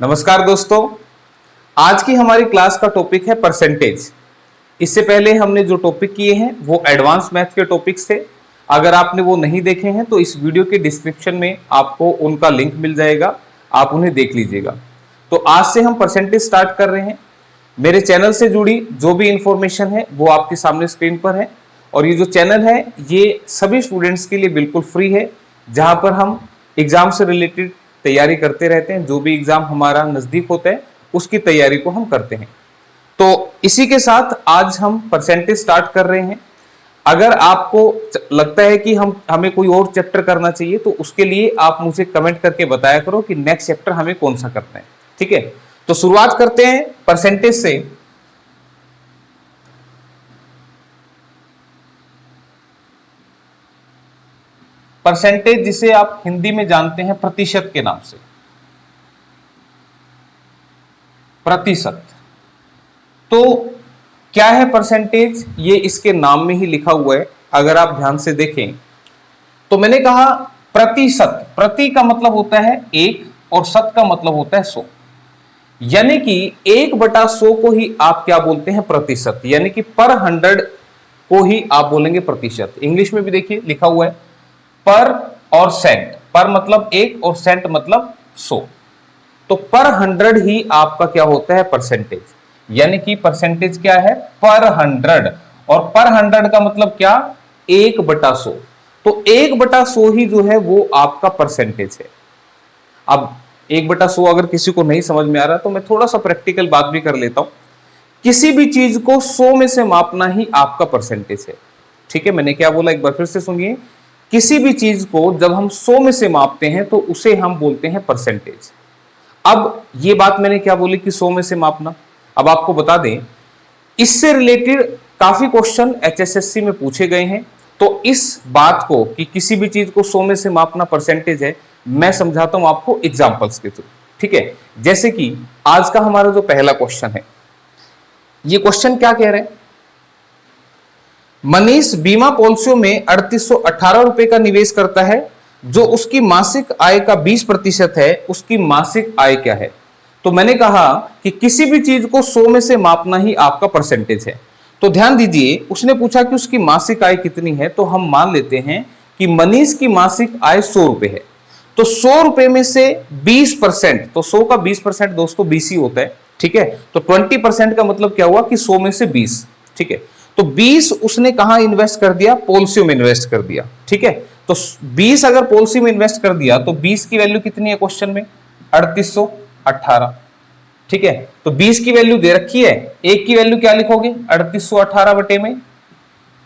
नमस्कार दोस्तों, आज की हमारी क्लास का टॉपिक है परसेंटेज। इससे पहले हमने जो टॉपिक किए हैं वो एडवांस मैथ के टॉपिक्स थे। अगर आपने वो नहीं देखे हैं तो इस वीडियो के डिस्क्रिप्शन में आपको उनका लिंक मिल जाएगा, आप उन्हें देख लीजिएगा। तो आज से हम परसेंटेज स्टार्ट कर रहे हैं। मेरे चैनल से जुड़ी जो भी इंफॉर्मेशन है वो आपके सामने स्क्रीन पर है, और ये जो चैनल है ये सभी स्टूडेंट्स के लिए बिल्कुल फ्री है, जहां पर हम एग्जाम से रिलेटेड तैयारी करते रहते हैं। जो भी एग्जाम हमारा नजदीक होता है उसकी तैयारी को हम करते हैं। तो इसी के साथ आज हम परसेंटेज स्टार्ट कर रहे हैं। अगर आपको लगता है कि हमें कोई और चैप्टर करना चाहिए तो उसके लिए आप मुझे कमेंट करके बताया करो कि नेक्स्ट चैप्टर हमें कौन सा करना है। ठीक है, तो शुरुआत करते हैं परसेंटेज से। परसेंटेज जिसे आप हिंदी में जानते हैं प्रतिशत के नाम से, प्रतिशत। तो क्या है परसेंटेज, ये इसके नाम में ही लिखा हुआ है। अगर आप ध्यान से देखें तो मैंने कहा प्रतिशत, प्रति का मतलब होता है एक और शत का मतलब होता है 100, यानी कि 1/100 को ही आप क्या बोलते हैं, प्रतिशत, यानी कि पर 100 को ही आप बोलेंगे प्रतिशत। इंग्लिश में भी देखिए लिखा हुआ है पर और सेंट, पर मतलब एक और सेंट मतलब 100। तो पर 100 ही आपका क्या होता है, परसेंटेज। यानी कि परसेंटेज क्या है, पर 100, और पर 100 का मतलब क्या, 1/100। तो 1/100 ही जो है वो आपका परसेंटेज है। अब 1/100 अगर किसी को नहीं समझ में आ रहा तो मैं थोड़ा सा प्रैक्टिकल बात भी कर लेता हूं। किसी भी चीज को 100 में से मापना ही आपका परसेंटेज है। ठीक है, मैंने क्या बोला, एक बार फिर से सुनिए। किसी भी चीज को जब हम 100 में से मापते हैं तो उसे हम बोलते हैं परसेंटेज। अब ये बात मैंने क्या बोली कि 100 में से मापना। अब आपको बता दें, इससे रिलेटेड काफी क्वेश्चन एचएसएससी में पूछे गए हैं। तो इस बात को कि किसी भी चीज को 100 में से मापना परसेंटेज है, मैं समझाता हूं आपको एग्जांपल्स के थ्रू। ठीक है, जैसे कि आज का हमारा जो पहला क्वेश्चन है, ये क्वेश्चन क्या कह रहे हैं, मनीष बीमा पॉलिसियों में 3818 रुपए का निवेश करता है, जो उसकी मासिक आय का 20% है, उसकी मासिक आय क्या है। तो मैंने कहा कि किसी भी चीज को 100 में से मापना ही आपका परसेंटेज है। तो ध्यान दीजिए, उसने पूछा कि उसकी मासिक आय कितनी है, तो हम मान लेते हैं कि मनीष की मासिक आय 100 रुपए है। तो 100 रुपए में से 20%, तो 100 का 20% दोस्तों 20 ही होता है। ठीक है, तो 20% का मतलब क्या हुआ कि 100 में से 20। ठीक है, तो 20 उसने कहां इन्वेस्ट कर दिया, पॉलिसी में इन्वेस्ट कर दिया। ठीक है, तो 20 अगर पॉलिसी में इन्वेस्ट कर दिया तो 20 की वैल्यू कितनी है क्वेश्चन में, 3818। ठीक है, तो 20 की वैल्यू दे रखी है, एक की वैल्यू क्या लिखोगे, 3818 बटे में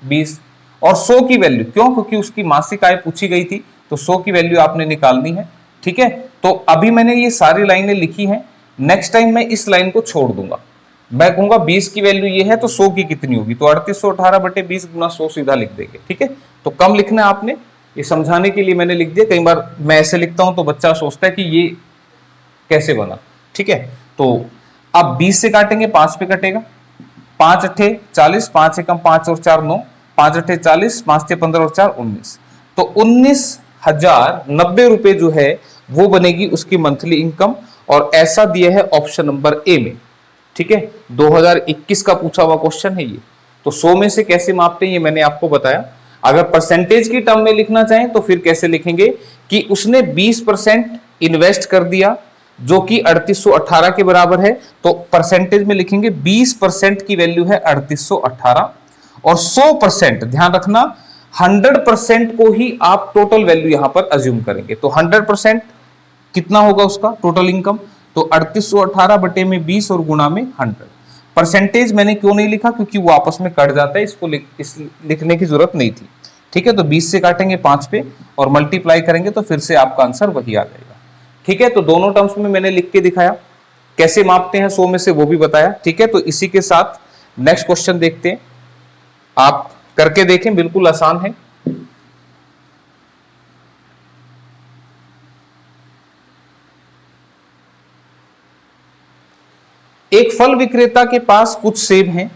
20, और 100 की वैल्यू, क्यों, क्योंकि उसकी मासिक आय पूछी गई थी, तो 100 की वैल्यू आपने निकालनी है। ठीक है, तो अभी मैंने ये सारी लाइनें लिखी हैं, नेक्स्ट टाइम मैं इस लाइन को छोड़ दूंगा। मैं कहूंगा 20 की वैल्यू ये है तो 100 की कितनी होगी, तो 3818 बटे 20 गुना 100 सीधा लिख देंगे। ठीक है, तो कम लिखना है आपने, ये समझाने के लिए मैंने लिख दिया। कई बार मैं ऐसे लिखता हूं तो बच्चा सोचता है कि ये कैसे बना। ठीक है, तो अब 20 से काटेंगे, 5 पे कटेगा, 5 अट्ठे 40, 5 एकम 5 और 4 9, 5 अट्ठे 40, 5 से 15 और 4 19। तो 19,090 रुपए जो है वो बनेगी उसकी मंथली इनकम, और ऐसा दिया है ऑप्शन नंबर ए में। ठीक है, 2021 का पूछा हुआ क्वेश्चन है ये। तो 100 में से कैसे मापते हैं ये मैंने आपको बताया। अगर परसेंटेज की टर्म में लिखना चाहें तो फिर कैसे लिखेंगे कि उसने 20% इन्वेस्ट कर दिया, जो कि 3818 के बराबर है। तो परसेंटेज में लिखेंगे 20% की वैल्यू है 3818, और 100%, ध्यान रखना 100% को ही आप टोटल वैल्यू यहां पर अज्यूम करेंगे। तो 100% कितना होगा उसका टोटल इनकम, तो 3818 बटे में 20 और गुणा में 100। परसेंटेज मैंने क्यों नहीं लिखा, क्योंकि वो आपस में कट जाता है, इसको लिखने की जरूरत नहीं थी। ठीक है, तो 20 से काटेंगे 5 पे और मल्टीप्लाई करेंगे तो फिर से आपका आंसर वही आ जाएगा। ठीक है, तो दोनों टर्म्स में मैंने लिख के दिखाया, कैसे मापते हैं 100 में से वो भी बताया। ठीक है, तो इसी के साथ नेक्स्ट क्वेश्चन देखते हैं, आप करके देखें, बिल्कुल आसान है। एक फल विक्रेता के पास कुछ सेब हैं,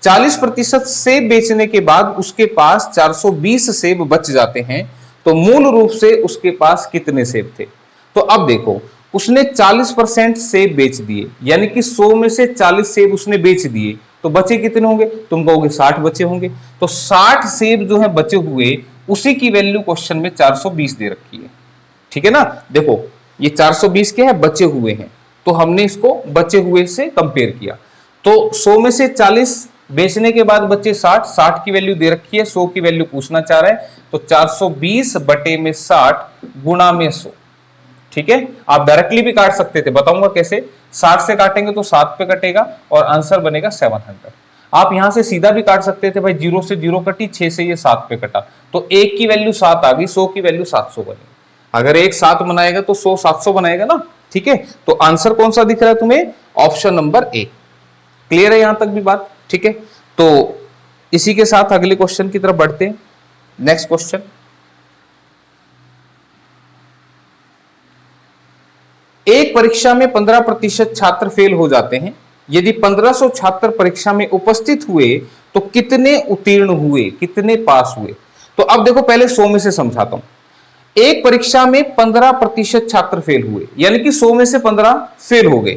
40% सेब बेचने के बाद उसके पास 420 सेब बच जाते हैं, तो मूल रूप से उसके पास कितने सेब थे। तो अब देखो, उसने 40% सेब बेच दिए, यानी कि 100 में से 40 सेब उसने बेच दिए, तो बचे कितने होंगे? तुम कहोगे 60 बचे होंगे। तो 60 सेब जो है बचे हुए, उसी की वैल्यू क्वेश्चन में 420 दे रखी है। ठीक है ना, देखो ये 420 के है बचे हुए हैं, तो हमने इसको बचे हुए से कंपेयर किया। तो 100 में से 40 बेचने के बाद बचे 60, 60 की वैल्यू दे रखी है, 100 की वैल्यू पूछना चाह रहा है, तो 420 बटे में 60 गुणा में 100। ठीक है, आप डायरेक्टली भी काट सकते थे, बताऊंगा कैसे। 60 से काटेंगे तो 7 पे कटेगा और आंसर बनेगा 700। आप यहां से सीधा भी काट सकते थे भाई, 0 से 0 कटी, 6 से ये 7 पे कटा, तो 1 की वैल्यू 7 आ गई, 100 की वैल्यू 700 बनेगी। अगर 1 7 बनाएगा तो 100 700 बनाएगा ना। ठीक है, तो आंसर कौन सा दिख रहा है तुम्हें? Option number A. क्लियर है यहां तक भी बात? ठीक है, तो इसी के साथ अगले क्वेश्चन की तरफ बढ़ते हैं। नेक्स्ट क्वेश्चन, एक परीक्षा में 15% छात्र फेल हो जाते हैं। यदि 1500 छात्र परीक्षा में उपस्थित हुए तो कितने उत्तीर्ण हुए, कितने पास हुए? तो अब देखो, पहले 100 में से समझाता हूं। एक परीक्षा में 15% छात्र फेल हुए, यानी कि 100 में से 15 फेल हो गए।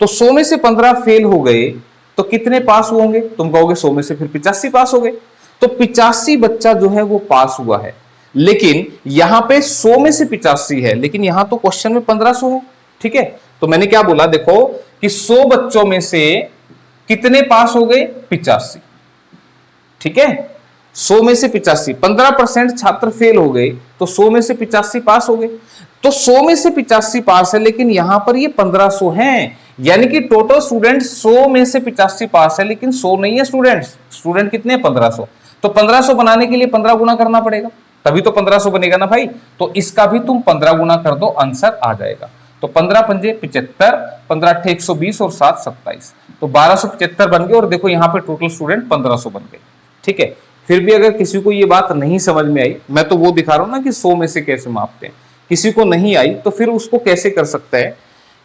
तो 100 में से 15 फेल हो गए तो कितने पास होंगे? तुम कहोगे 100 में से फिर 85 पास हो गए। तो 85 बच्चा जो है वो पास हुआ है, लेकिन यहां पे 100 में से 85 है, लेकिन यहां तो क्वेश्चन में 1500 है। ठीक है, तो मैंने क्या बोला, देखो कि 100 बच्चों में से कितने पास हो गए? 85। ठीक है, 100 में से 85, 15% छात्र फेल हो गए, तो 100 में से 85 पास हो गए। तो 100 में से 85 पास है, लेकिन यहां पर ये 1500 हैं, यानी कि टोटल स्टूडेंट 100 में से 85 पास है, लेकिन 100 नहीं है स्टूडेंट्स। स्टूडेंट कितने हैं? 1500। तो 1500 बनाने के लिए 15 गुना करना पड़ेगा, तभी तो 1500 बनेगा ना भाई। तो इसका भी तुम 15 गुना कर दो, आंसर आ जाएगा। तो 15 पंजे 75, 15 अट्ठे 120 और 7 27, तो 1275 बन गए। और देखो यहाँ पे टोटल स्टूडेंट 1500 बन गए। ठीक है, फिर भी अगर किसी को ये बात नहीं समझ में आई, मैं तो वो दिखा रहा हूं ना कि 100 में से कैसे मापते हैं, किसी को नहीं आई तो फिर उसको कैसे कर सकता है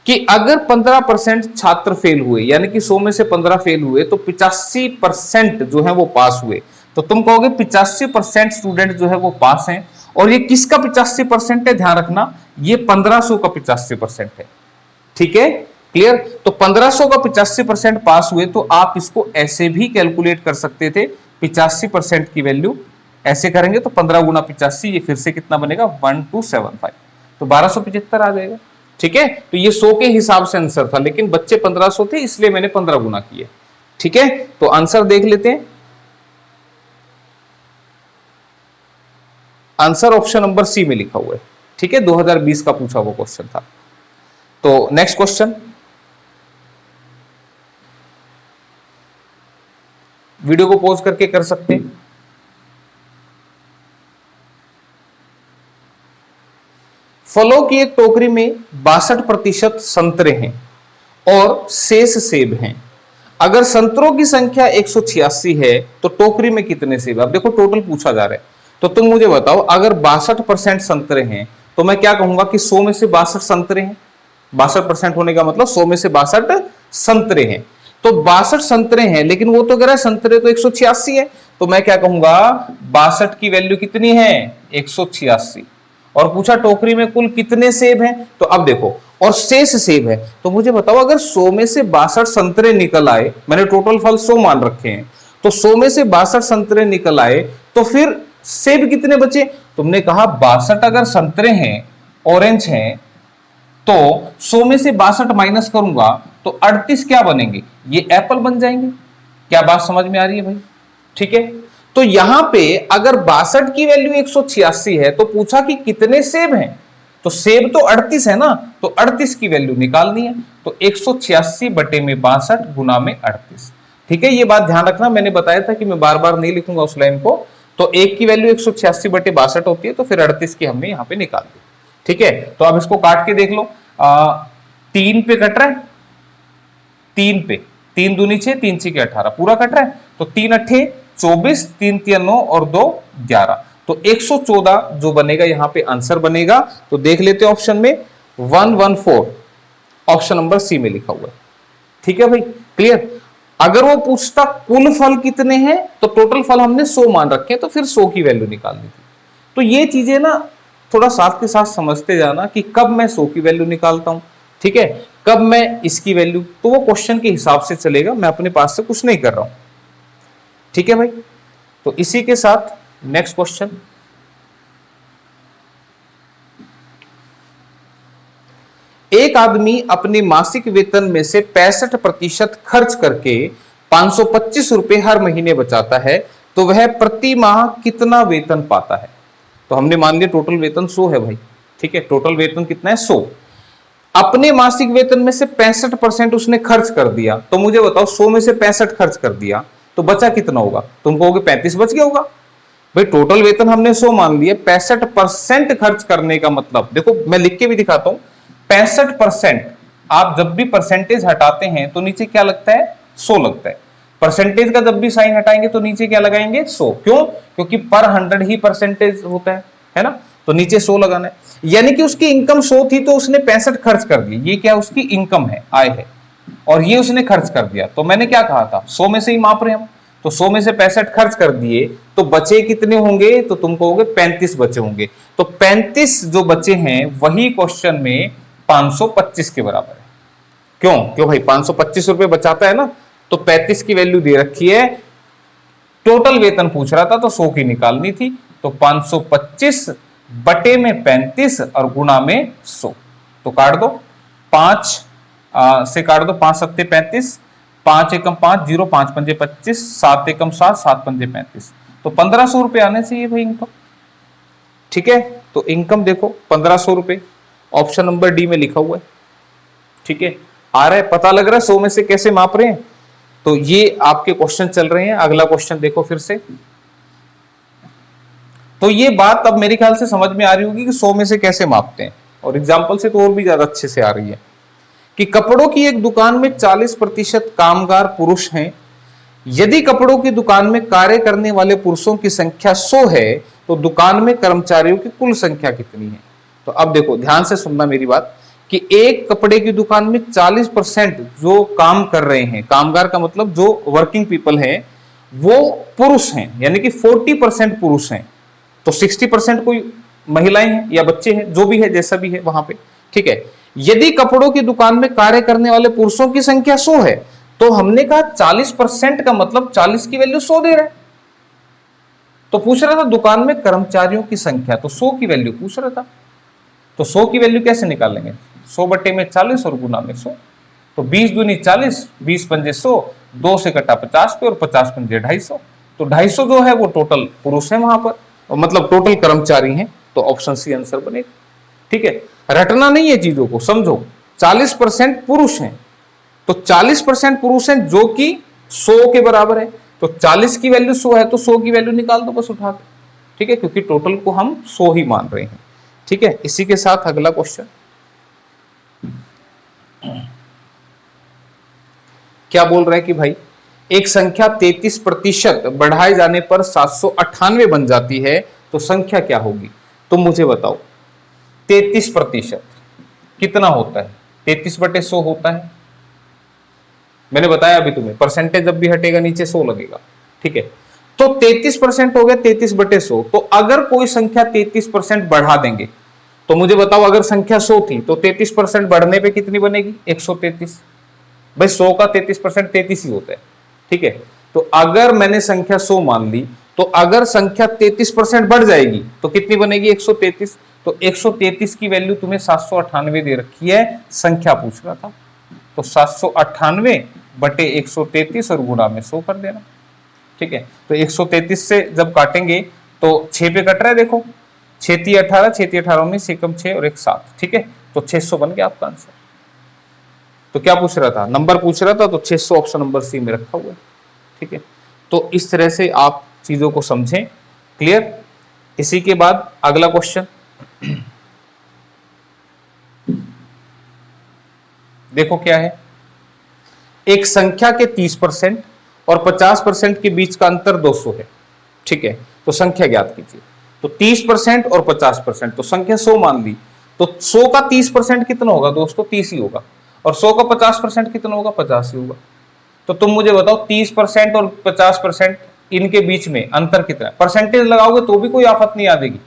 कि अगर 15% छात्र फेल हुए, यानी कि 100 में से 15 फेल हुए, तो 85% जो है वो पास हुए। तो तुम कहोगे 85% स्टूडेंट जो है वो पास हैं, और ये किसका 85% है? ध्यान रखना, ये 1500 का 85% है। ठीक है, क्लियर? तो 1500 का 85% पास हुए, तो आप इसको ऐसे भी कैलकुलेट कर सकते थे। 85% की वैल्यू ऐसे करेंगे तो 15 गुना 85, ये फिर से कितना बनेगा? 1275, तो 1275 आ जाएगा। ठीक है, तो ये 100 के हिसाब से आंसर था, लेकिन बच्चे 1500 थे, इसलिए मैंने 15 गुना किए। ठीक है, तो आंसर देख लेते हैं। आंसर ऑप्शन नंबर सी में लिखा हुआ है। ठीक है, 2020 का पूछा हुआ क्वेश्चन था। तो नेक्स्ट क्वेश्चन, वीडियो को पॉज करके कर सकते हैं। फलों की एक टोकरी में 62% संतरे हैं और शेष सेब हैं। अगर संतरों की संख्या 186 है तो टोकरी में कितने सेब? अब देखो टोटल पूछा जा रहा है, तो तुम मुझे बताओ, अगर 62% संतरे हैं तो मैं क्या कहूंगा कि 100 में से 62 संतरे हैं। 62% होने का मतलब 100 में से 62 संतरे हैं। तो 62 संतरे हैं, लेकिन वो तो कह रहा है संतरे तो 186 है, तो मैं क्या कहूंगा 62 की वैल्यू कितनी है? 186। और पूछा टोकरी में कुल कितने सेब हैं, तो अब देखो और शेष सेब है, तो मुझे बताओ अगर 100 में से 62 संतरे निकल आए, मैंने टोटल फल 100 मान रखे हैं, तो 100 में से 62 संतरे निकल आए तो फिर सेब कितने बचे? तुमने कहा 62 अगर संतरे हैं, ऑरेंज हैं, तो 100 में से 62 माइनस करूंगा तो 38 क्या बनेंगे? ये एप्पल बन जाएंगे। क्या बात समझ में आ रही है भाई? ठीक है, तो यहां पे अगर 62 की वैल्यू 186 है तो पूछा कि कितने सेब हैं, तो सेब तो 38 है ना, तो 38 की वैल्यू निकालनी है। तो 186 बटे में 62 गुना में 38। ठीक है, ये बात ध्यान रखना, मैंने बताया था कि मैं बार बार नहीं लिखूंगा उस लाइन को। तो एक की वैल्यू 186 बटे 62 होती है, तो फिर 38 की हमने यहां पे निकाल दी। ठीक है, तो अब इसको काट के देख लो। 3 पे कट रहा है, 3 पे, 3 दूनी 6, 3 6 18 पूरा कट रहा है, तो 3 अट्ठे 24, 3 3 9 और 2 11, तो 114 जो बनेगा यहां पे आंसर बनेगा। तो देख लेते हैं ऑप्शन में 114, ऑप्शन नंबर सी में लिखा हुआ है। ठीक है भाई, क्लियर? अगर वो पूछता कुल फल कितने हैं, तो टोटल फल हमने 100 मान रखे, तो फिर 100 की वैल्यू निकालनी थी। तो ये चीजें ना थोड़ा साथ के साथ समझते जाना कि कब मैं 100 की वैल्यू निकालता हूं, ठीक है। कब मैं इसकी वैल्यू, तो वो क्वेश्चन के हिसाब से चलेगा, मैं अपने पास से कुछ नहीं कर रहा हूं। ठीक है भाई, तो इसी के साथ नेक्स्ट क्वेश्चन, एक आदमी अपने मासिक वेतन में से 65% खर्च करके 525 रुपए हर महीने बचाता है, तो वह प्रति माह कितना वेतन पाता है? तो हमने मान लिया टोटल वेतन 100 है भाई। ठीक है, टोटल वेतन कितना है? 100। अपने मासिक वेतन में से 65% उसने खर्च कर दिया, तो मुझे बताओ 100 में से 65 खर्च कर दिया तो बचा कितना होगा? तुम कहोगे 35 बच गया होगा। भाई टोटल वेतन हमने 100 मान लिया, 65% खर्च करने का मतलब, देखो मैं लिख के भी दिखाता हूं, 65%। आप जब भी परसेंटेज हटाते हैं तो नीचे क्या लगता है? 100 लगता है। परसेंटेज का जब भी साइन हटाएंगे तो नीचे क्या लगाएंगे? 100। क्यों? क्योंकि पर 100 ही परसेंटेज होता है ना, तो नीचे 100 लगाना है। यानी कि उसकी इनकम 100 थी तो उसने 65 खर्च कर दिए, ये क्या उसकी इनकम है, आय है, और ये उसने खर्च कर दिया। तो मैंने क्या कहा था, 100 में से ही माप रहे हम, तो 100 में से 65 खर्च कर दिए तो बचे कितने होंगे? तो तुम कहोगे 35 बचे होंगे। तो 35 जो बचे हैं वही क्वेश्चन में 525 के बराबर है। क्यों भाई 525 रुपए बचाता है ना, तो 35 की वैल्यू दे रखी है, टोटल वेतन पूछ रहा था तो 100 की निकालनी थी, तो 525 बटे में 35 और गुणा में 100। तो काट दो, 5 से काट दो, 5 सत्ते 35, 5 एकम 5, 0 5 पंजे 25, 7 एकम 7, 7 पंजे 35, तो 1500 रुपए आने चाहिए भाई इनकम। ठीक है, तो इनकम देखो 1500 रुपए, ऑप्शन नंबर डी में लिखा हुआ है। ठीक है, आ रहा है, पता लग रहा है 100 में से कैसे माप रहे हैं। तो ये आपके क्वेश्चन चल रहे हैं। अगला क्वेश्चन देखो फिर से, तो ये बात अब मेरे ख्याल से समझ में आ रही होगी कि 100 में से कैसे मापते हैं, और एग्जाम्पल से तो और भी ज्यादा अच्छे से आ रही है कि कपड़ों की एक दुकान में 40% कामगार पुरुष हैं। यदि कपड़ों की दुकान में कार्य करने वाले पुरुषों की संख्या 100 है तो दुकान में कर्मचारियों की कुल संख्या कितनी है? तो अब देखो ध्यान से सुनना मेरी बात, कि एक कपड़े की दुकान में 40% जो काम कर रहे हैं, कामगार का मतलब जो वर्किंग पीपल हैं, वो पुरुष हैं, यानी कि 40% पुरुष हैं, तो 60% कोई महिलाएं हैं या बच्चे हैं, जो भी है जैसा भी है वहां पे। ठीक है, यदि कपड़ों की दुकान में कार्य करने वाले पुरुषों की संख्या 100 है, तो हमने कहा 40% का मतलब 40 की वैल्यू 100 दे रहा है। तो पूछ रहा था दुकान में कर्मचारियों की संख्या, तो 100 की वैल्यू पूछ रहा था। तो 100 की वैल्यू कैसे निकालेंगे? 100 बटे में 40 और गुना में 100, तो 20 दूनी 40, 20 पंजे 100, 2 से कटा 50 पे और 50 पंजे 250, तो 250 जो है वो टोटल पुरुष है वहां पर, मतलब टोटल कर्मचारी हैं, तो ऑप्शन सी आंसर बनेगा। ठीक है, रटना नहीं है चीजों को, समझो 40% पुरुष हैं, तो 40% पुरुष हैं जो कि 100 के बराबर है, तो 40 की वैल्यू 100 है तो 100 की वैल्यू निकाल दो बस उठा के। ठीक है, क्योंकि टोटल को हम 100 ही मान रहे हैं। ठीक है, इसी के साथ अगला क्वेश्चन क्या बोल रहा है कि भाई एक संख्या 33% बढ़ाए जाने पर 798 बन जाती है, तो संख्या क्या होगी? तुम मुझे बताओ 33% कितना होता है? 33 बटे 100 होता है, मैंने बताया अभी तुम्हें, परसेंटेज जब भी हटेगा नीचे 100 लगेगा। ठीक है, तो 33% हो गया 33 बटे 100। तो अगर कोई संख्या 33% बढ़ा देंगे, तो मुझे बताओ अगर संख्या 100 थी तो 33% बढ़ने पे कितनी बनेगी? 133। भाई 100 का 33% 33 ही होता है। ठीक है, तो अगर मैंने संख्या 100 मान ली, तो अगर संख्या 33% बढ़ जाएगी तो कितनी बनेगी? 133। तो 133 की वैल्यू तुम्हें 798 दे रखी है, संख्या पूछ रहा था, तो 798 बटे 133 और गुणा में 100 कर देना। ठीक है, तो 133 से जब काटेंगे तो 6 पे कट रहा है, देखो 6 × 18, 6 × 18 19, 6 × 6 और 1 7। ठीक है, तो 600 बन गया आपका आंसर। तो क्या पूछ रहा था? नंबर पूछ रहा था, तो 600 ऑप्शन नंबर सी में रखा हुआ है। ठीक है, तो इस तरह से आप चीजों को समझें। क्लियर? इसी के बाद अगला क्वेश्चन देखो क्या है, एक संख्या के 30% और 50% के बीच का अंतर 200 है। ठीक है, तो संख्या ज्ञात कीजिए। तो 30% और 50%, तो संख्या 100 मान ली, तो 100 का 30% कितना होगा दोस्तों? 30 ही होगा, और 100 का 50% कितना होगा? 50 ही होगा। तो तुम मुझे बताओ 30% और 50% इनके बीच में अंतर कितना है? परसेंटेज लगाओगे तो भी कोई आफत नहीं आ जाएगी।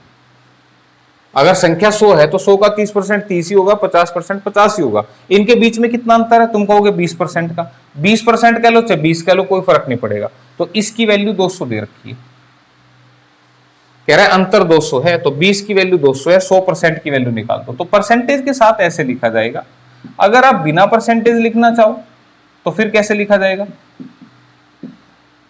अगर संख्या 100 है तो 100 का 30% 30 ही होगा, 50% 50 ही होगा। इनके बीच में कितना अंतर है? तुम कहोगे 20% का। 20% कह लो चाहे 20 कह लो, कोई फर्क नहीं पड़ेगा। तो इसकी वैल्यू 200 दे रखी है, कह रहा है अंतर 200 है, तो 20 की वैल्यू 200 है, 100% की वैल्यू निकाल दो। तो परसेंटेज के साथ ऐसे लिखा जाएगा। अगर आप बिना परसेंटेज लिखना चाहो तो फिर कैसे लिखा जाएगा?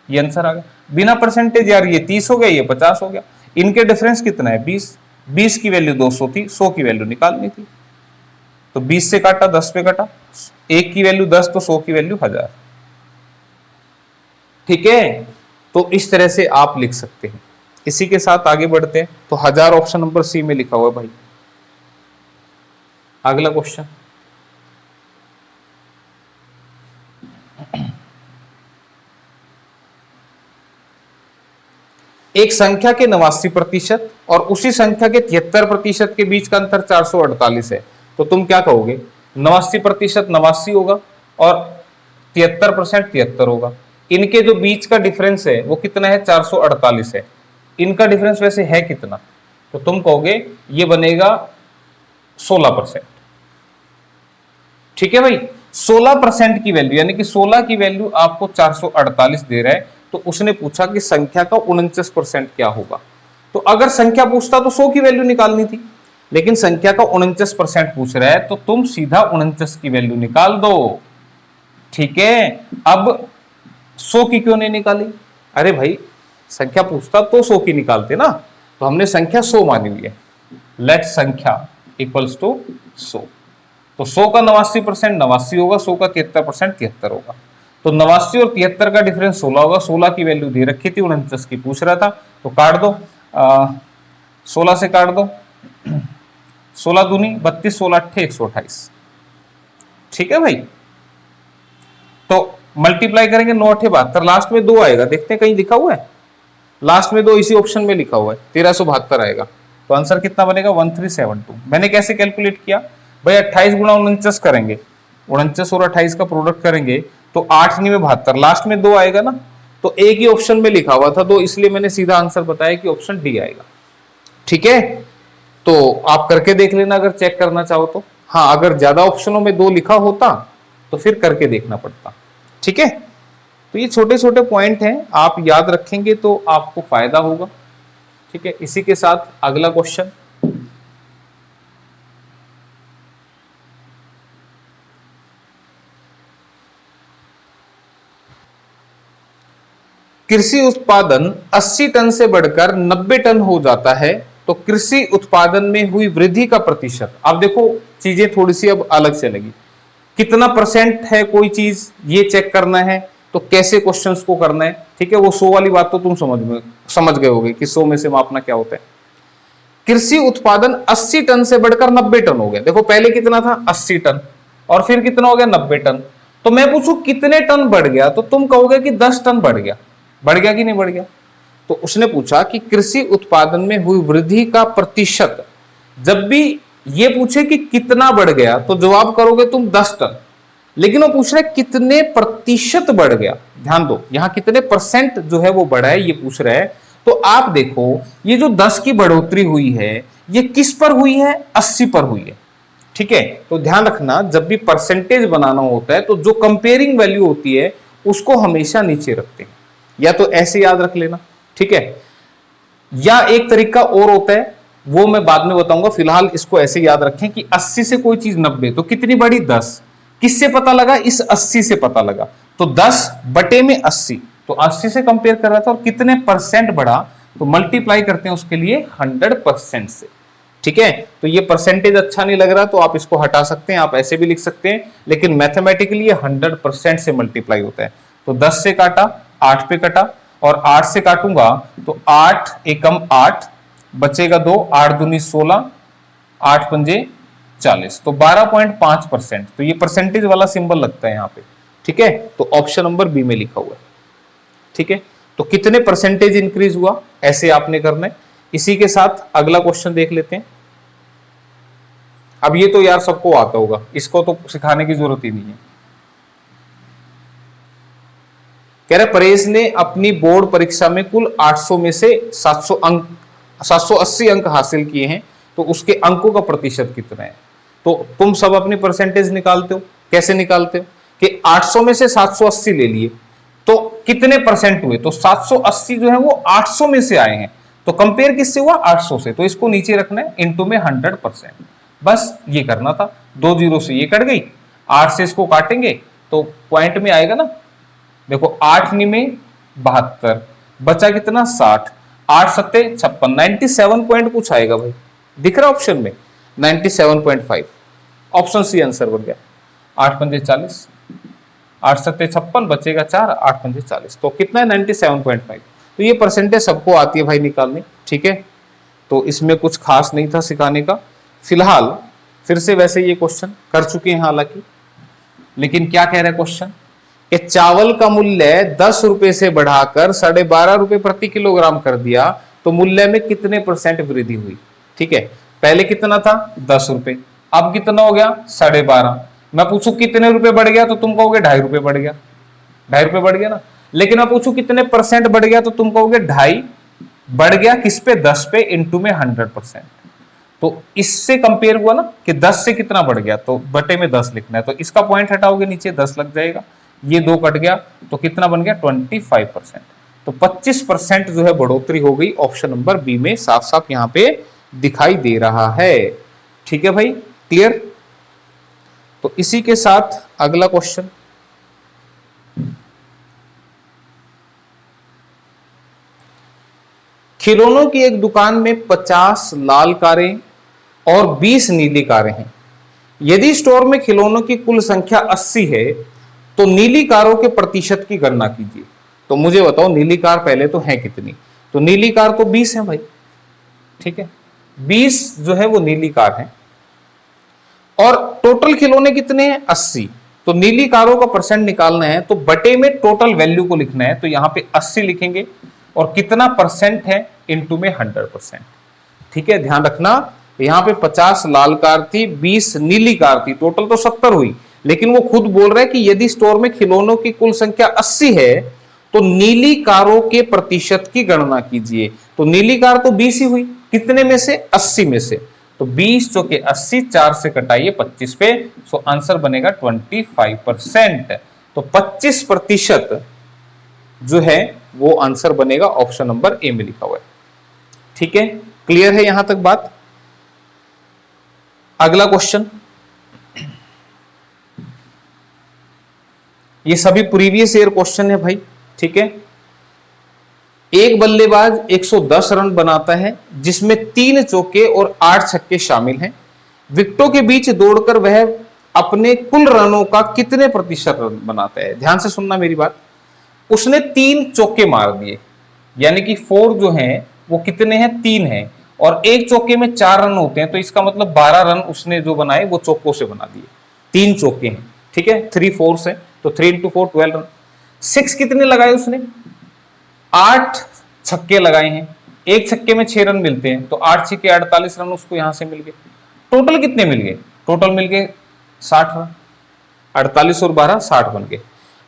ये आंसर आ गया। बिना परसेंटेज यार ये 30 हो गया, ये 50 हो गया, इनके डिफरेंस कितना है? 20। 20 की वैल्यू 200 थी, 100 की वैल्यू निकालनी थी, तो 20 से काटा, 10 पे कटा, 1 की वैल्यू 10 तो 100 की वैल्यू 1000। ठीक है, तो इस तरह से आप लिख सकते हैं। इसी के साथ आगे बढ़ते हैं। तो 1000 ऑप्शन नंबर सी में लिखा हुआ है भाई। अगला क्वेश्चन, एक संख्या के 89% और उसी संख्या के 73% के बीच का अंतर 448 है, तो तुम क्या कहोगे? 89% 89 होगा और 73% 73 होगा। इनके जो बीच का डिफरेंस है वो कितना है? 448 है। इनका डिफरेंस वैसे है कितना? तो तुम कहोगे ये बनेगा 16%। ठीक है भाई, 16% की वैल्यू, यानी कि 16 की वैल्यू आपको 448 दे रहा है। तो उसने पूछा कि संख्या का 49% क्या होगा। तो अगर संख्या पूछता तो 100 की वैल्यू निकालनी थी, लेकिन संख्या का 49% पूछ रहा है, तो तुम सीधा 49 की वैल्यू निकाल दो। ठीक है, अब 100 की क्यों नहीं निकाली? अरे भाई संख्या पूछता तो 100 की निकालते ना, तो हमने संख्या 100 मानी हुई है। लेट संख्या इक्वल्स टू 100। तो 100 का 89% 89 होगा, 100 का 73% 73 होगा। तो 89 और 73 का डिफरेंस 16 होगा। 16 की वैल्यू दे रखी थी, 49 की पूछ रहा था, तो काट दो, 16 से काट दो, 16 दूनी 32, 16 अट्ठे 128। ठीक है भाई, तो मल्टीप्लाई करेंगे 9 अट्ठे 72, लास्ट में 2 आएगा, देखते हैं कहीं लिखा हुआ है? लास्ट में 2 इसी ऑप्शन में लिखा हुआ है, 1372 आएगा। तो आंसर कितना बनेगा? 1372। मैंने कैसे कैलकुलेट किया भाई? 28 गुणा 49 करेंगे, 49 और 28 का प्रोडक्ट करेंगे तो 8 9 72, लास्ट में 2 आएगा ना, तो एक ही ऑप्शन में लिखा हुआ था 2, इसलिए मैंने सीधा आंसर बताया कि ऑप्शन डी आएगा। ठीक है, तो आप करके देख लेना अगर चेक करना चाहो तो। हाँ, अगर ज्यादा ऑप्शनों में 2 लिखा होता तो फिर करके देखना पड़ता। ठीक है, तो ये छोटे छोटे पॉइंट हैं, आप याद रखेंगे तो आपको फायदा होगा। ठीक है, इसी के साथ अगला क्वेश्चन, कृषि उत्पादन 80 टन से बढ़कर 90 टन हो जाता है, तो कृषि उत्पादन में हुई वृद्धि का प्रतिशत। अब देखो चीजें थोड़ी सी अब अलग से लगी, कितना परसेंट है कोई चीज ये चेक करना है, तो कैसे क्वेश्चंस को करना है। ठीक है, वो 100 वाली बात तो तुम समझ गए होगे कि 100 में से मापना क्या होता है। कृषि उत्पादन 80 टन से बढ़कर 90 टन हो गया। देखो पहले कितना था? 80 टन, और फिर कितना हो गया? 90 टन। तो मैं पूछूं कितने टन बढ़ गया, तो तुम कहोगे कि 10 टन बढ़ गया। बढ़ गया कि नहीं बढ़ गया? तो उसने पूछा कि कृषि उत्पादन में हुई वृद्धि का प्रतिशत। जब भी ये पूछे कि कितना बढ़ गया तो जवाब करोगे तुम 10 टन, लेकिन वो पूछ रहा है कितने प्रतिशत बढ़ गया। ध्यान दो, यहां कितने परसेंट जो है वो बढ़ा है ये पूछ रहा है। तो आप देखो ये जो 10 की बढ़ोतरी हुई है ये किस पर हुई है? 80 पर हुई है। ठीक है, तो ध्यान रखना जब भी परसेंटेज बनाना होता है तो जो कंपेयरिंग वैल्यू होती है उसको हमेशा नीचे रखते हैं, या तो ऐसे याद रख लेना। ठीक है, या एक तरीका और होता है वो मैं बाद में बताऊंगा, फिलहाल इसको ऐसे याद रखें कि 80 से कोई चीज 90 तो कितनी बढ़ी? 10। किससे पता लगा? इस 80 से पता लगा। तो 10 बटे में 80, तो 80 से कंपेयर कर रहा था, और कितने परसेंट बढ़ा तो मल्टीप्लाई करते हैं उसके लिए 100% से। ठीक है, तो ये परसेंटेज अच्छा नहीं लग रहा तो आप इसको हटा सकते हैं, आप ऐसे भी लिख सकते हैं, लेकिन मैथमेटिकली ये 100% से मल्टीप्लाई होता है। तो 10 से काटा, 8 पे कटा, और 8 से काटूंगा तो 8 एकम 8 बचेगा 2, 8 दूनी 16, 8 पंजे 40, तो 12.5%। तो ये परसेंटेज वाला सिंबल लगता है यहाँ पे। ठीक है, तो ऑप्शन नंबर बी में लिखा हुआ है। ठीक है, तो कितने परसेंटेज इंक्रीज हुआ ऐसे आपने करना है। इसी के साथ अगला क्वेश्चन देख लेते हैं। अब ये तो यार सबको आता होगा, इसको तो सिखाने की जरूरत ही नहीं है। कह रहे परेश ने अपनी बोर्ड परीक्षा में कुल 800 में से 780 अंक हासिल किए हैं, तो तो उसके अंकों का प्रतिशत कितना है। तो तुम सब अपनी परसेंटेज निकालते हो, कैसे निकालते हो कि 800 में से 780 ले लिए तो कितने परसेंट हुए, तो 780 जो है वो 800 में से आए हैं, तो कंपेयर किससे हुआ 800 से, तो इसको नीचे रखना है इनटू में 100%, बस ये करना था। 2 जीरो से ये कट गई, 8 से इसको काटेंगे तो पॉइंट में आएगा ना, देखो 8 में 72, बचा कितना 60, 8 सत्ते 56, 97 पॉइंट कुछ आएगा भाई, दिख रहा ऑप्शन में 97.5, ऑप्शन सी आंसर बन गया। 8 पंजे 40, 8 सत्ते 56, बचेगा 4, 8 पंजे 40, तो कितना है 97.5। तो ये परसेंटेज सबको आती है भाई निकालने, ठीक है, तो इसमें कुछ खास नहीं था सिखाने का। फिलहाल फिर से वैसे ये क्वेश्चन कर चुके हैं हालांकि, लेकिन क्या कह रहा है क्वेश्चन कि चावल का मूल्य 10 रुपए से बढ़ाकर 12.5 रुपए प्रति किलोग्राम कर दिया तो मूल्य में कितने परसेंट वृद्धि हुई। ठीक है, पहले कितना था 10 रुपए, अब कितना हो गया 12.5। मैं पूछूं कितने रुपए बढ़ गया तो तुम कहोगे 2.5 रुपए बढ़ गया, 2.5 रुपए बढ़ गया ना। लेकिन मैं पूछूं कितने परसेंट बढ़ गया तो तुम कहोगे 2.5 बढ़ गया, किस पे 10 पे इंटू में 100%। तो इससे कंपेयर हुआ ना कि 10 से कितना बढ़ गया, तो बटे में 10 लिखना है, तो इसका पॉइंट हटाओगे नीचे 10 लग जाएगा, ये 2 कट गया तो कितना बन गया 25%। तो 25% जो है बढ़ोतरी हो गई, ऑप्शन नंबर बी में साफ साफ यहां पे दिखाई दे रहा है। ठीक है भाई, क्लियर। तो इसी के साथ अगला क्वेश्चन, खिलौनों की एक दुकान में 50 लाल कारें और 20 नीली कारें हैं। यदि स्टोर में खिलौनों की कुल संख्या 80 है तो नीली कारों के प्रतिशत की गणना कीजिए। तो मुझे बताओ नीली कार पहले तो है कितनी, तो नीली कार तो 20 है भाई, ठीक है, 20 जो है वो नीली कार है, और टोटल खिलौने कितने हैं 80, तो नीली कारों का परसेंट निकालना है तो बटे में टोटल वैल्यू को लिखना है, तो यहां पे 80 लिखेंगे और कितना परसेंट है इनटू में 100%। ठीक है, ध्यान रखना यहां पे 50 लाल कार थी, 20 नीली कार थी, टोटल तो 70 हुई, लेकिन वो खुद बोल रहा है कि यदि स्टोर में खिलौनों की कुल संख्या 80 है तो नीली कारों के प्रतिशत की गणना कीजिए। तो नीली कार तो 20 ही हुई, कितने में से 80 में से, तो 20 जो कि 80, 4 से कटाइए 25 पे, सो आंसर बनेगा 25%। तो 25% जो है वो आंसर बनेगा, ऑप्शन नंबर ए में लिखा हुआ है। ठीक है, क्लियर है यहां तक बात। अगला क्वेश्चन, ये सभी प्रीवियस ईयर क्वेश्चन है भाई, ठीक है। एक बल्लेबाज 110 रन बनाता है जिसमें 3 चौके और 8 छक्के शामिल हैं। विकेटों के बीच दौड़कर वह अपने कुल रनों का कितने प्रतिशत रन बनाता है। ध्यान से सुनना मेरी बात, उसने 3 चौके मार दिए, यानी कि 4 जो है वो कितने हैं 3 है, और एक चौके में 4 रन होते हैं, तो इसका मतलब 12 रन उसने जो बनाए वो चौकों से बना दिए, 3 चौके हैं, ठीक है, 3 4 है, तो 3 into 4 12 रन। 6 कितने लगाए उसने, 8 छक्के लगाए हैं, एक छक्के में 6 रन मिलते हैं, तो 8 छक्के 48 रन उसको यहां से मिल गए। टोटल कितने मिल गए, टोटल मिल गए 60 रन, 48 और 12 60 बन गए।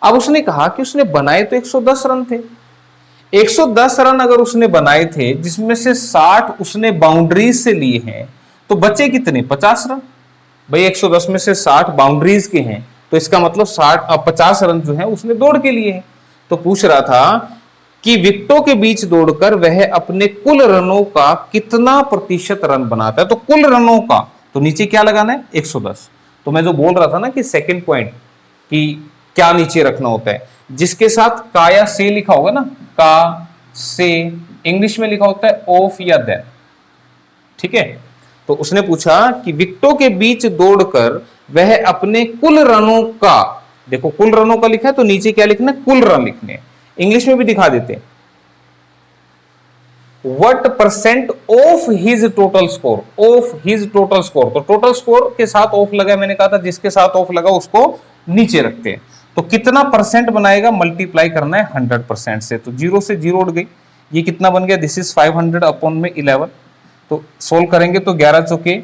अब उसने कहा कि उसने बनाए तो 110 रन थे, 110 रन अगर उसने बनाए थे जिसमें से 60 उसने बाउंड्रीज से लिए हैं, तो बचे कितने 50 रन। भाई 110 में से 60 बाउंड्रीज के हैं, तो इसका मतलब 50 रन जो है उसने दौड़ के लिए हैं। तो पूछ रहा था कि विकेटों के बीच दौड़कर वह अपने कुल रनों का कितना प्रतिशत रन बनाता है। तो कुल रनों का, तो नीचे क्या लगाना है 110। तो मैं जो बोल रहा था ना कि सेकंड पॉइंट कि क्या नीचे रखना होता है, जिसके साथ का या से लिखा होगा ना, का से इंग्लिश में लिखा होता है ऑफ या देन, ठीक है। तो उसने पूछा कि विकेटों के बीच दौड़कर वह अपने कुल रनों का, देखो कुल रनों का लिखा है तो नीचे क्या लिखना है, कुल रन लिखने हैं। इंग्लिश में भी दिखा देते हैं, what percent of his total score, of his total score, तो टोटल स्कोर के साथ ऑफ लगा, मैंने कहा था जिसके साथ ऑफ लगा उसको नीचे रखते हैं। तो कितना परसेंट बनाएगा, मल्टीप्लाई करना है 100% से, तो 0 से 0 उड़ गई, ये कितना बन गया, दिस इज 500 अपॉन में 11। तो सोल्व करेंगे तो 11 चौके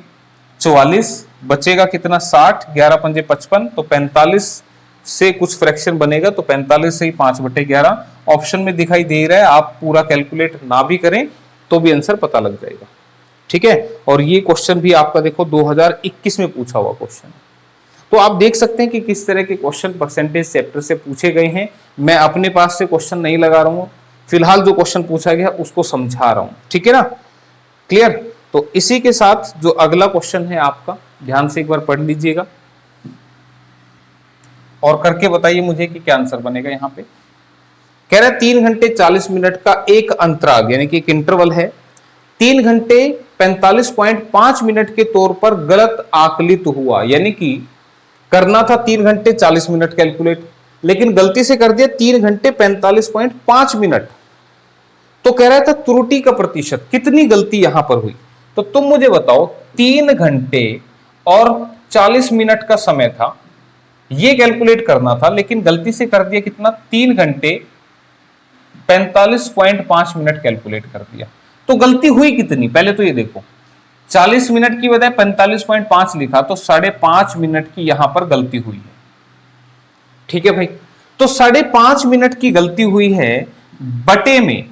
44, बचेगा कितना 60, 11 पंजे 55, तो 45 से कुछ फ्रैक्शन बनेगा, तो 45 से ही 5/11 ऑप्शन में दिखाई दे रहा है। आप पूरा कैलकुलेट ना भी करें तो भी आंसर पता लग जाएगा। ठीक है। और ये क्वेश्चन भी आपका देखो 2021 में पूछा हुआ क्वेश्चन। तो आप देख सकते हैं कि किस तरह के क्वेश्चन परसेंटेज चैप्टर से पूछे गए हैं। मैं अपने पास से क्वेश्चन नहीं लगा रहा हूं, फिलहाल जो क्वेश्चन पूछा गया उसको समझा रहा हूं, ठीक है ना, क्लियर। तो इसी के साथ जो अगला क्वेश्चन है आपका, ध्यान से एक बार पढ़ लीजिएगा और करके बताइए मुझे कि क्या आंसर बनेगा। यहां पे कह रहा है 3 घंटे 40 मिनट का एक अंतराल यानी कि एक इंटरवल है 3 घंटे 45.5 मिनट के तौर पर गलत आकलित हुआ। यानी कि करना था 3 घंटे 40 मिनट कैलकुलेट, लेकिन गलती से कर दिया 3 घंटे 45.5 मिनट। तो कह रहा था त्रुटि का प्रतिशत, कितनी गलती यहां पर हुई। तो तुम मुझे बताओ 3 घंटे और 40 मिनट का समय था, यह कैलकुलेट करना था, लेकिन गलती से कर दिया कितना, 3 घंटे 45.5 मिनट कैलकुलेट कर दिया। तो गलती हुई कितनी, पहले तो ये देखो, 40 मिनट की बजाय 45.5 लिखा, तो 5.5 मिनट की यहां पर गलती हुई है, ठीक है भाई। तो 5.5 मिनट की गलती हुई है बटे में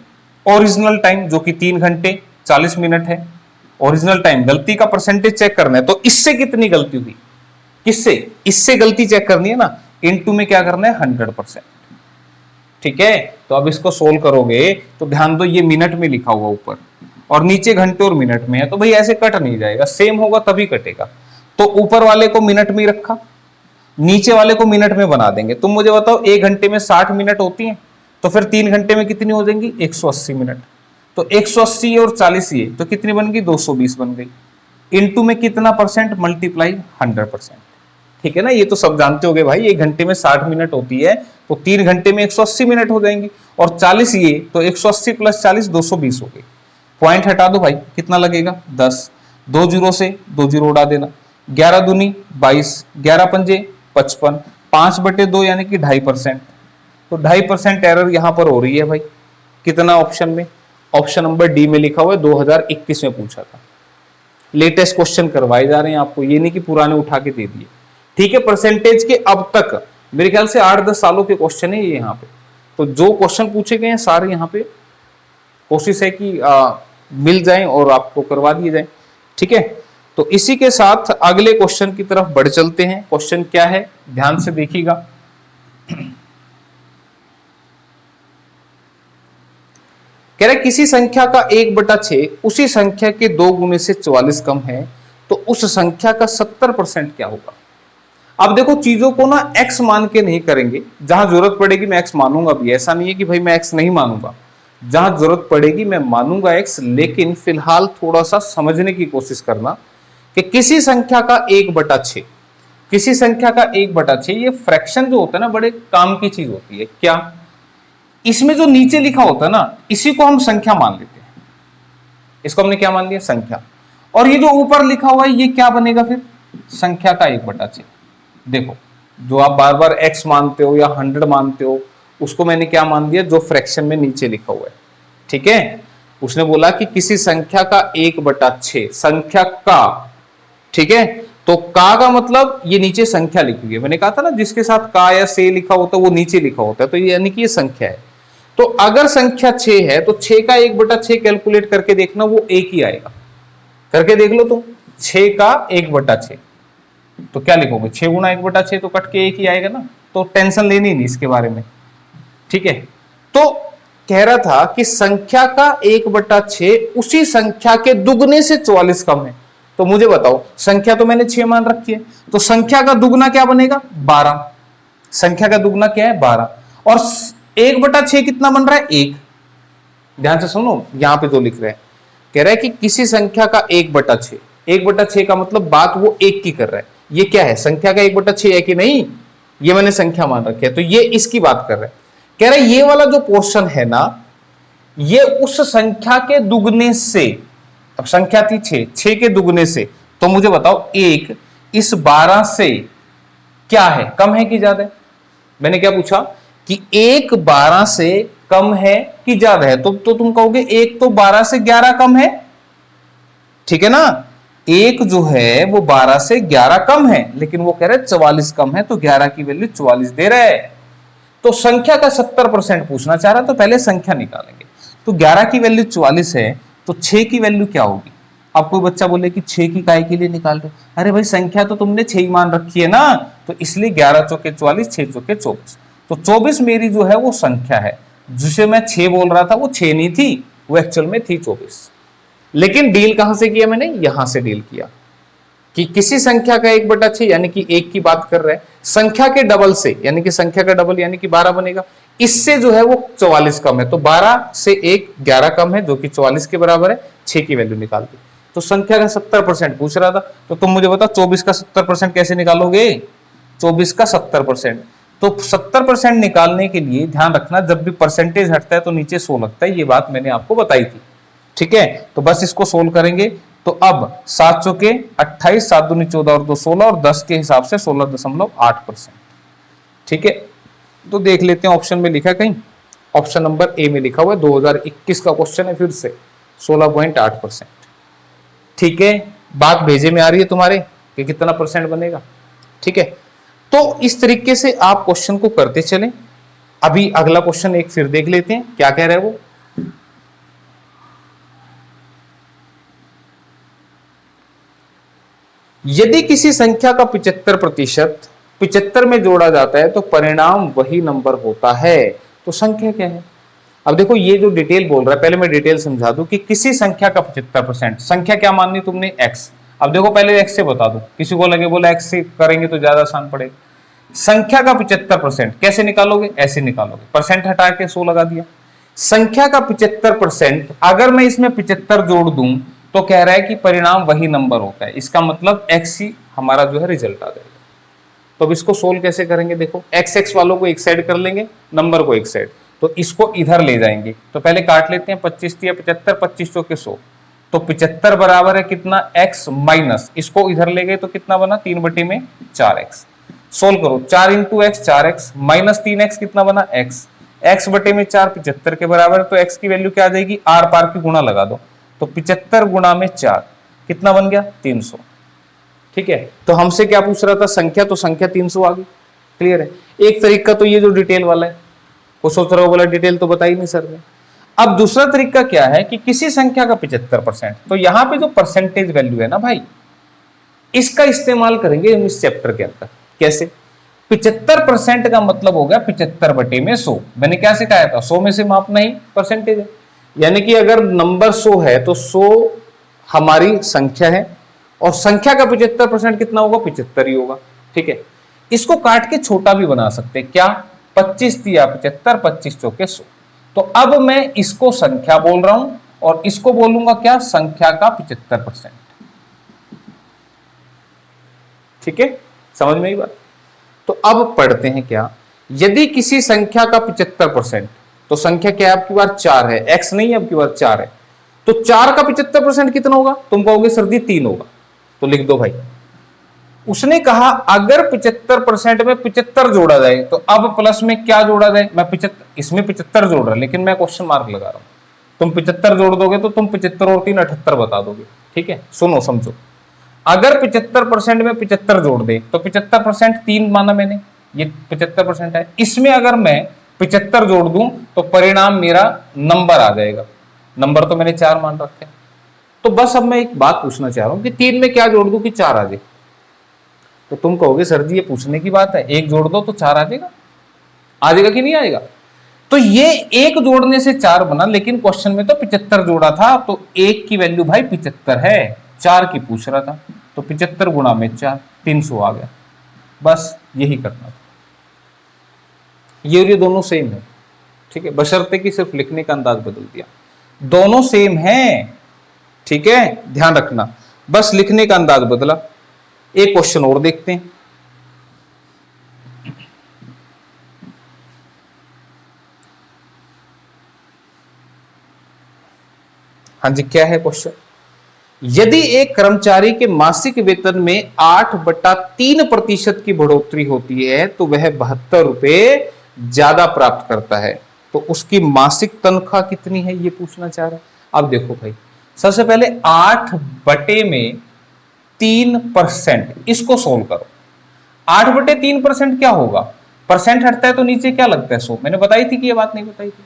ओरिजिनल टाइम जो कि 3 घंटे 40 मिनट है, ओरिजिनल टाइम, गलती का परसेंटेज चेक करना है। तो इससे कितनी गलती हुई, किससे, इससे गलती चेक करनी है ना, इनटू में क्या करना है 100%, ठीक है। तो अब इसको सोल्व करोगे तो ध्यान दो ये मिनट में लिखा हुआ ऊपर और नीचे घंटे और मिनट में है, तो भाई ऐसे कट नहीं जाएगा, सेम होगा तभी कटेगा। तो ऊपर वाले को मिनट में रखा, नीचे वाले को मिनट में बना देंगे। तुम मुझे बताओ 1 घंटे में 60 मिनट होती हैं, तो फिर 3 घंटे में कितनी हो जाएंगी 180 मिनट। तो 180 और 40 ये तो कितनी बन गई 220 बन गई, इनटू में कितना परसेंट, मल्टीप्लाई 100%, ठीक है ना। ये तो सब जानते होगे भाई, 1 घंटे में 60 मिनट होती है तो 3 घंटे में 180 मिनट हो जाएंगी, और 40 ये तो 180 प्लस 40 220 हो गई। पॉइंट हटा दो भाई, कितना लगेगा 10, 2 जीरो से 2 जीरो उड़ा देना, 11 दूनी 22, 11 पंजे 55, 5/2 यानी कि 2.5%। तो 2.5% एरर यहां पर हो रही है भाई, कितना ऑप्शन में, ऑप्शन नंबर डी में लिखा हुआ है, 2021 में पूछा था। लेटेस्ट क्वेश्चन करवाए जा रहे हैं आपको, ये नहीं कि पुराने उठा के दे दिए, ठीक है। परसेंटेज के अब तक मेरे ख्याल से 8-10 सालों के क्वेश्चन है ये यहाँ पे। तो जो क्वेश्चन पूछे गए हैं सारे यहाँ पे कोशिश है कि मिल जाएं और आपको करवा दिए जाएं, ठीक है। तो इसी के साथ अगले क्वेश्चन की तरफ बढ़ चलते हैं। क्वेश्चन क्या है, ध्यान से देखिएगा। कह रहे किसी संख्या का 1/6 उसी संख्या के 2 गुने से 44 कम है, तो उस संख्या का 70% क्या होगा। अब देखो चीजों को ना x मान के नहीं करेंगे, जहां जरूरत पड़ेगी मैं x मानूंगा भी, ऐसा नहीं है कि भाई मैं x नहीं मानूंगा, जहां जरूरत पड़ेगी मैं मानूंगा x। लेकिन फिलहाल थोड़ा सा समझने की कोशिश करना कि किसी संख्या का 1/6, किसी संख्या का 1/6, ये फ्रैक्शन जो होता है ना बड़े काम की चीज होती है। क्या, इसमें जो नीचे लिखा होता है ना इसी को हम संख्या मान लेते हैं, इसको हमने क्या मान लिया, संख्या। और ये जो ऊपर लिखा हुआ है ये क्या बनेगा फिर, संख्या का 1/6। देखो जो आप बार बार x मानते हो या 100 मानते हो, उसको मैंने क्या मान दिया, जो फ्रैक्शन में नीचे लिखा हुआ है, ठीक है। उसने बोला कि किसी संख्या का 1/6, संख्या का, ठीक है। तो का मतलब ये नीचे संख्या लिखी है, मैंने कहा था ना जिसके साथ का या से लिखा होता है वो नीचे लिखा होता है, तो ये यानी कि ये संख्या है। तो अगर संख्या 6 है तो 6 का 1/6 कैलकुलेट करके देखना, वो एक ही आएगा, करके देख लो। तो 6 का 1/6 तो क्या लिखोगे, 6 गुना 1/6 तो कट के एक ही आएगा ना, तो टेंशन लेनी नहीं इसके बारे में, ठीक है। तो कह रहा था कि संख्या का 1/6 उसी संख्या के दुगने से 44 कम है। तो मुझे बताओ, संख्या तो मैंने 6 मान रखी है, तो संख्या का दुगना क्या बनेगा 12, संख्या का दुगना क्या है 12, और 1/6 कितना बन रहा है 1। ध्यान से सुनो, यहां पे जो लिख रहे हैं, कह रहा है कि किसी संख्या का 1/6, 1/6 का मतलब बात वो एक की कर रहा है। ये क्या है, संख्या का 1/6 है कि नहीं, ये मैंने संख्या मान रखी है, तो ये इसकी बात कर रहा है। कह रहा है ये वाला जो पोर्शन है ना, ये उस संख्या के दुगने से, अब संख्या थी 6 के दुगने से, तो मुझे बताओ 1 इस 12 से क्या है, कम है कि ज्यादा है। मैंने क्या पूछा कि 1 12 से कम है कि ज्यादा है, तो तुम कहोगे 1 तो 12 से 11 कम है, ठीक है ना। 1 जो है वो 12 से 11 कम है, लेकिन वो कह रहे 44 कम है, तो 11 की वैल्यू 44 दे रहा है। तो संख्या का 70% पूछना चाह रहा, तो पहले संख्या निकालेंगे। तो 11 की वैल्यू 44 है, तो 6 की वैल्यू क्या होगी, अब कोई बच्चा बोले कि 6 की काय के लिए निकाल रहे, अरे भाई संख्या तो तुमने 6 ही मान रखी है ना, तो इसलिए 11 चौके 44, 6 चौके 24। तो 24 मेरी जो है वो संख्या है, जिसे मैं 6 बोल रहा था वो 6 नहीं थी, वो एक्चुअल में थी 24। लेकिन डील कहां से किया मैंने, यहां से डील किया कि किसी संख्या का 1/6 यानी कि 1 की बात कर रहे हैं, संख्या के डबल से यानी कि संख्या का डबल यानी कि 12 बनेगा, इससे जो है वो 44 कम है, तो 12 से 1 11 कम है जो कि 44 के बराबर है, 6 की वैल्यू निकाल दी। तो संख्या का 70% पूछ रहा था, तो तुम मुझे बताओ 24 का 70% कैसे निकालोगे, 24 का 70%। तो 70% निकालने के लिए ध्यान रखना, जब भी परसेंटेज हटता है तो नीचे 100 लगता है, ये बात मैंने आपको बताई थी, ठीक है। तो बस इसको सोल्व करेंगे, तो अब 7 चौके 28, 7 दूनी 14 और 2 16 और 10 के हिसाब से 16.8%, ठीक है। तो देख लेते हैं ऑप्शन में लिखा कहीं, ऑप्शन नंबर ए में लिखा हुआ है, 2021 का क्वेश्चन है, फिर से 16.8%, ठीक है। बात भेजे में आ रही है तुम्हारे कि कितना परसेंट बनेगा, ठीक है। तो इस तरीके से आप क्वेश्चन को करते चलें। अभी अगला क्वेश्चन एक फिर देख लेते हैं, क्या कह रहा है वो। यदि किसी संख्या का 75% 75 में जोड़ा जाता है तो परिणाम वही नंबर होता है, तो संख्या क्या है। अब देखो ये जो डिटेल बोल रहा है, पहले मैं डिटेल समझा दूं कि किसी संख्या का 75%, संख्या क्या माननी तुमने, x। अब देखो पहले x से बता दो, किसी को लगे बोला x से करेंगे तो ज्यादा आसान पड़ेगा। संख्या का 75% कैसे निकालोगे, ऐसे निकालोगे, परसेंट हटा के 100 लगा दिया। संख्या का 75% अगर मैं इसमें 75 जोड़ दूं तो कह रहा है कि परिणाम वही नंबर होता है, इसका मतलब x ही हमारा जो है रिजल्ट आ जाएगा। तो अब इसको सोल्व कैसे करेंगे, देखो x वालों को एक साइड कर लेंगे, नंबर को एक साइड, तो इसको इधर ले जाएंगे। तो पहले काट लेते हैं, 25 या 75, 25 चौके 100, तो 75 बराबर है कितना, x माइनस, इसको इधर ले गए तो कितना बना, 3/4x। सोल्व करो, 4 into x 4x minus 3x कितना बना x, x/4 75 के बराबर है, तो x की वैल्यू क्या आ जाएगी, आर पार की गुणा लगा दो, तो 75 गुणा में 4 कितना बन गया, 300, ठीक है। तो हमसे क्या पूछ रहा था, संख्या, तो संख्या 300 आ गई, क्लियर है। एक तरीका तो ये जो डिटेल वाला है, वो सोच रहा हो बोला डिटेल तो बताई नहीं सर ने। अब दूसरा तरीका क्या है कि किसी संख्या का 75%, तो यहां पे जो परसेंटेज वैल्यू है ना भाई, इसका इस्तेमाल करेंगे इस चैप्टर के अंदर। कैसे, 75% का मतलब हो गया 75/100। मैंने क्या सिखाया था, 100 में से मापना ही परसेंटेज है, यानी कि अगर नंबर 100 है तो 100 हमारी संख्या है, और संख्या का 75% कितना होगा, 75 ही होगा, ठीक है। इसको काट के छोटा भी बना सकते हैं, क्या, 25 दिया 75, 25 चौके 100। तो अब मैं इसको संख्या बोल रहा हूं और इसको बोलूंगा क्या, संख्या का 75%, ठीक है, समझ में आई बात। तो अब पढ़ते हैं क्या, यदि किसी संख्या का 75%, तो संख्या क्या है आपकी बार 4 है, x नहीं है आपकी बार 4 है, तो 4 का 75% कितना होगा, तुम कहोगे सर जी 3 होगा, तो लिख दो भाई। उसने कहा अगर 75% में 75 जोड़ा जाए, तो अब प्लस में क्या जोड़ा जाए, मैं 75 इसमें 75 जोड़ रहा, लेकिन मैं क्वेश्चन मार्क लगा रहा हूं, तुम 75 जोड़ दोगे तो तुम 75 और 3 78 बता दोगे, ठीक है। सुनो समझो, अगर 75% में 75 जोड़ दे तो 75% 3 माना मैंने, ये 75% है, इसमें अगर मैं 75 जोड़ दूं तो परिणाम मेरा नंबर आ जाएगा, नंबर तो मैंने 4 मान रखे हैं। तो बस अब मैं एक बात पूछना चाह रहा हूं कि 3 में क्या जोड़ दूं कि 4 आ जाए, तो तुम कहोगे सर जी ये पूछने की बात है, एक जोड़ दो तो 4 आ जाएगा कि नहीं आएगा। तो ये एक जोड़ने से 4 बना, लेकिन क्वेश्चन में तो 75 जोड़ा था, तो एक की वैल्यू भाई 75 है, 4 की पूछ रहा था, तो 75 गुणा में 4 300 आ गया, बस यही करना था। ये दोनों सेम है, ठीक है, बशर्ते कि सिर्फ लिखने का अंदाज बदल दिया, दोनों सेम है, ठीक है, ध्यान रखना, बस लिखने का अंदाज बदला। एक क्वेश्चन और देखते हैं, हाँ जी, क्या है क्वेश्चन, यदि एक कर्मचारी के मासिक वेतन में 8/3% की बढ़ोतरी होती है तो वह 72 रुपए ज्यादा प्राप्त करता है, तो उसकी मासिक तनख्वाह कितनी है, ये पूछना चाह रहा है। अब देखो भाई, सबसे पहले 8/3%, इसको सोल्व करो। 8/3% क्या होगा, परसेंट हटता है तो नीचे क्या लगता है 100, मैंने बताई थी कि ये बात नहीं बताई थी।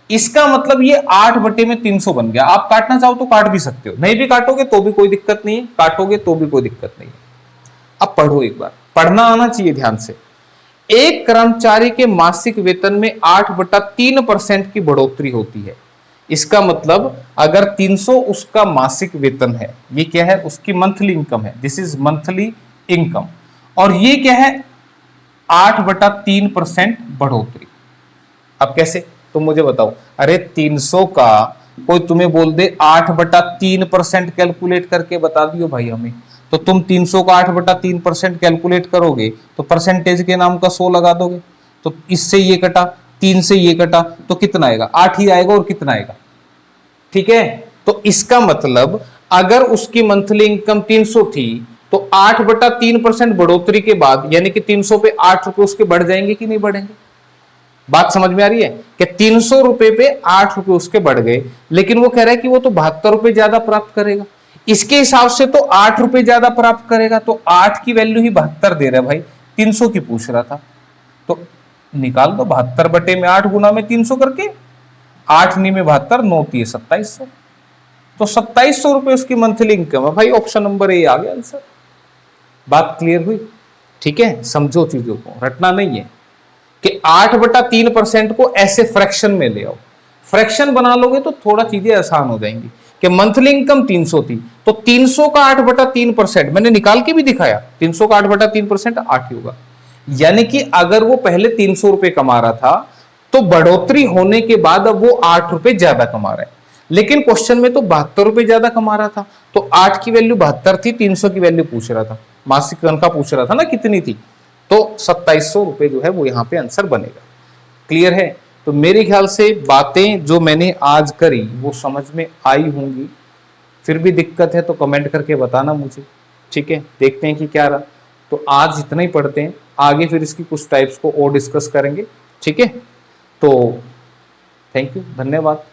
इसका मतलब ये 8/300 बन गया। आप काटना चाहो तो काट भी सकते हो, नहीं भी काटोगे तो भी कोई दिक्कत नहीं है, काटोगे तो भी कोई दिक्कत नहीं है। अब पढ़ो, एक बार पढ़ना आना चाहिए ध्यान से। एक कर्मचारी के मासिक वेतन में 8/3% की बढ़ोतरी होती है। इसका मतलब अगर 300 उसका मासिक वेतन है, ये क्या है, उसकी मंथली इनकम है, दिस इज मंथली इनकम, और ये क्या है, 8/3% बढ़ोतरी। अब कैसे, तुम मुझे बताओ। अरे 300 का कोई तुम्हें बोल दे 8/3% कैलकुलेट करके बता दियो भाई हमें, तो तुम 300 का 8/3% कैलकुलेट करोगे तो परसेंटेज के नाम का 100 लगा दोगे, तो इससे ये कटा, 3 से ये कटा, तो कितना आएगा, 8 ही आएगा, और कितना आएगा, ठीक है। तो इसका मतलब अगर उसकी मंथली इनकम 300 थी, तो 8/3% बढ़ोतरी के बाद यानी कि 300 पे 8 रुपए उसके बढ़ जाएंगे कि नहीं बढ़ेंगे। बात समझ में आ रही है कि 300 रुपए पे 8 रुपए उसके बढ़ गए, लेकिन वो कह रहा है कि वो तो 72 रुपए ज्यादा प्राप्त करेगा, इसके हिसाब से तो 8 रुपए ज्यादा प्राप्त करेगा, तो 8 की वैल्यू ही 72 दे रहा है भाई, 300 की पूछ रहा था, तो निकाल दो 72/8 गुना में 300 करके, 8 नी में 72, 9 3 2700, तो 2700 रुपए उसकी मंथली इनकम है भाई। ऑप्शन नंबर ए आ गया आंसर। बात क्लियर हुई, ठीक है। समझो चीजों को, रटना नहीं है कि 8/3% को ऐसे फ्रैक्शन में ले आओ, फ्रैक्शन बना लोगे तो थोड़ा चीजें आसान हो जाएंगी। कि मंथली इनकम 300 थी, तो 300 का 8/3% मैंने निकाल के भी दिखाया, 300 का 8/3% 8 ही होगा। यानी कि अगर वो पहले 300 रुपए कमा रहा था, तो बढ़ोतरी होने के बाद अब वो 8 रुपए ज्यादा कमा रहा है, लेकिन क्वेश्चन में तो 72 रुपए ज्यादा कमा रहा था, तो 8 की वैल्यू 72 थी, 300 की वैल्यू पूछ रहा था, मासिक तनख्वाह पूछ रहा था ना कितनी थी, तो 2700 रुपए जो है वो यहां पे आंसर बनेगा। क्लियर है। तो मेरे ख्याल से बातें जो मैंने आज करी वो समझ में आई होंगी, फिर भी दिक्कत है तो कमेंट करके बताना मुझे, ठीक है। देखते हैं कि क्या रहा। तो आज इतना ही पढ़ते हैं, आगे फिर इसकी कुछ टाइप्स को और डिस्कस करेंगे, ठीक है। तो थैंक यू, धन्यवाद।